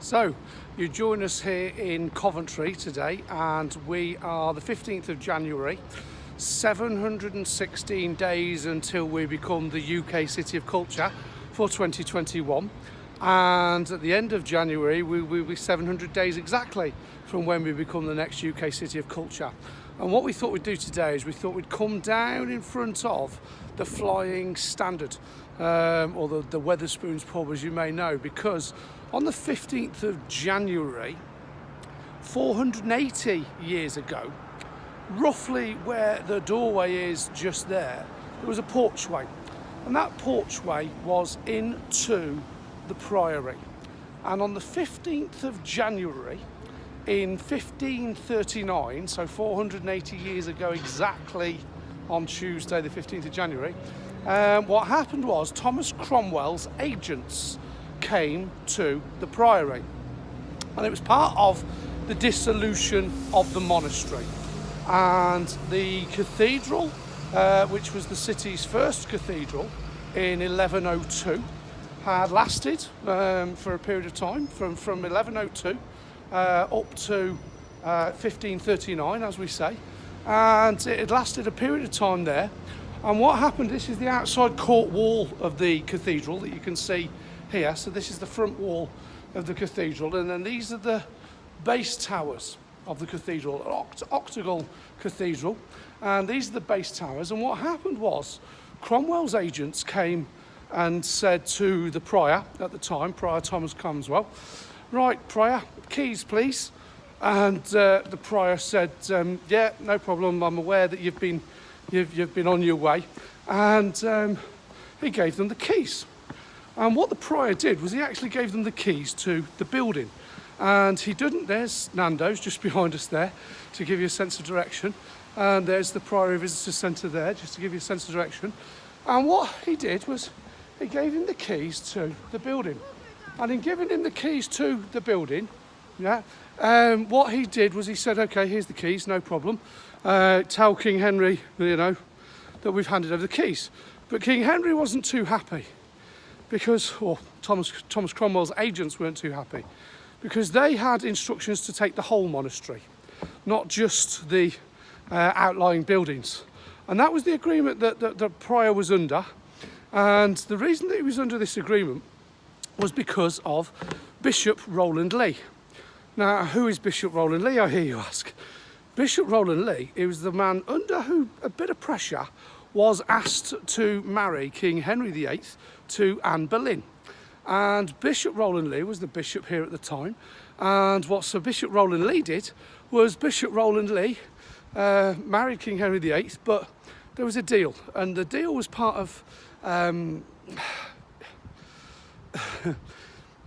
So, you join us here in Coventry today, and we are the 15th of January, 716 days until we become the UK City of Culture for 2021. And at the end of January, we will be 700 days exactly from when we become the next UK City of Culture. And what we thought we'd do today is we thought we'd come down in front of the Flying Standard, or the Wetherspoons pub, as you may know, because on the 15th of January, 480 years ago, roughly where the doorway is just there was a porchway. And that porchway was into the Priory. And on the 15th of January, in 1539, so 480 years ago exactly on Tuesday, the 15th of January, what happened was Thomas Cromwell's agents came to the Priory. And it was part of the dissolution of the monastery. And the cathedral, which was the city's first cathedral in 1102, had lasted for a period of time from 1102 up to 1539, as we say, and it had lasted a period of time there. And what happened, this is the outside court wall of the cathedral that you can see here. So this is the front wall of the cathedral, and then these are the base towers of the cathedral, an octagonal cathedral, and these are the base towers. And what happened was Cromwell's agents came and said to the prior at the time, Prior Thomas Cromwell, "Right, prior, keys please." And the prior said, "Yeah, no problem. I'm aware that you've been on your way." And he gave them the keys. And what the prior did was he actually gave them the keys to the building. And he didn't. There's Nando's just behind us there to give you a sense of direction. And there's the Priory Visitor Centre there just to give you a sense of direction. And what he did was he gave him the keys to the building. And in giving him the keys to the building, what he did was he said, "Okay, here's the keys, no problem. Tell King Henry, that we've handed over the keys." But King Henry wasn't too happy because, or Thomas Cromwell's agents weren't too happy because they had instructions to take the whole monastery, not just the outlying buildings. And that was the agreement that the prior was under. And the reason that he was under this agreement was because of Bishop Rowland Lee. Now, who is Bishop Rowland Lee, I hear you ask? Bishop Rowland Lee, he was the man under who a bit of pressure was asked to marry King Henry VIII to Anne Boleyn. And Bishop Rowland Lee was the bishop here at the time. And what Sir Bishop Rowland Lee did was Bishop Rowland Lee married King Henry VIII, but there was a deal. And the deal was part of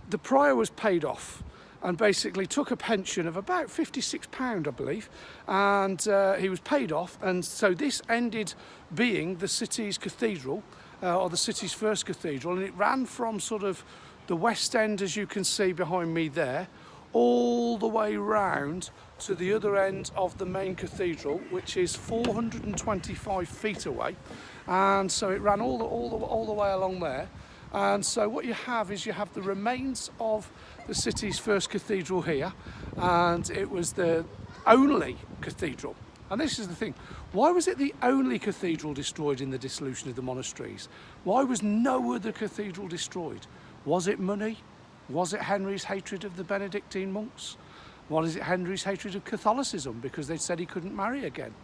the prior was paid off and basically took a pension of about £56, I believe, and he was paid off. And so this ended being the city's cathedral, or the city's first cathedral, and it ran from sort of the West End, as you can see behind me there, all the way round to the other end of the main cathedral, which is 425 feet away. And so it ran all the way along there. And so what you have is you have the remains of the city's first cathedral here, and it was the only cathedral. And this is the thing, why was it the only cathedral destroyed in the dissolution of the monasteries? Why was no other cathedral destroyed? Was it money? Was it Henry's hatred of the Benedictine monks? Was it Henry's hatred of Catholicism because they said he couldn't marry again?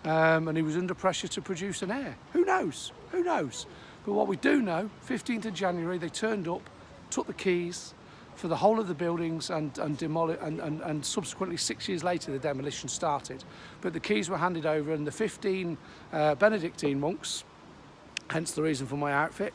And he was under pressure to produce an heir. Who knows? Who knows? But what we do know, 15th of January, they turned up, took the keys for the whole of the buildings and subsequently 6 years later the demolition started. But the keys were handed over, and the 15 Benedictine monks, hence the reason for my outfit,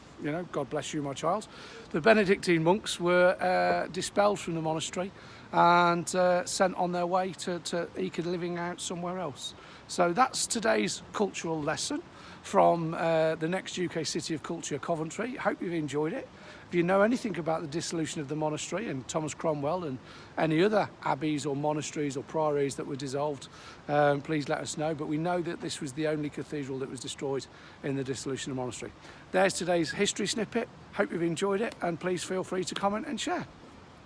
God bless you, my child. The Benedictine monks were dispelled from the monastery and sent on their way to eke a living out somewhere else. So that's today's cultural lesson from the next UK City of Culture, Coventry. Hope you've enjoyed it. If you know anything about the dissolution of the monastery and Thomas Cromwell and any other abbeys or monasteries or priories that were dissolved, please let us know. But we know that this was the only cathedral that was destroyed in the dissolution of the monastery. There's today's history snippet. Hope you've enjoyed it, and please feel free to comment and share.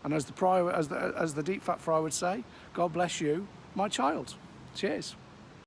And as the Deep Fat Friar would say, God bless you, my child. Cheers.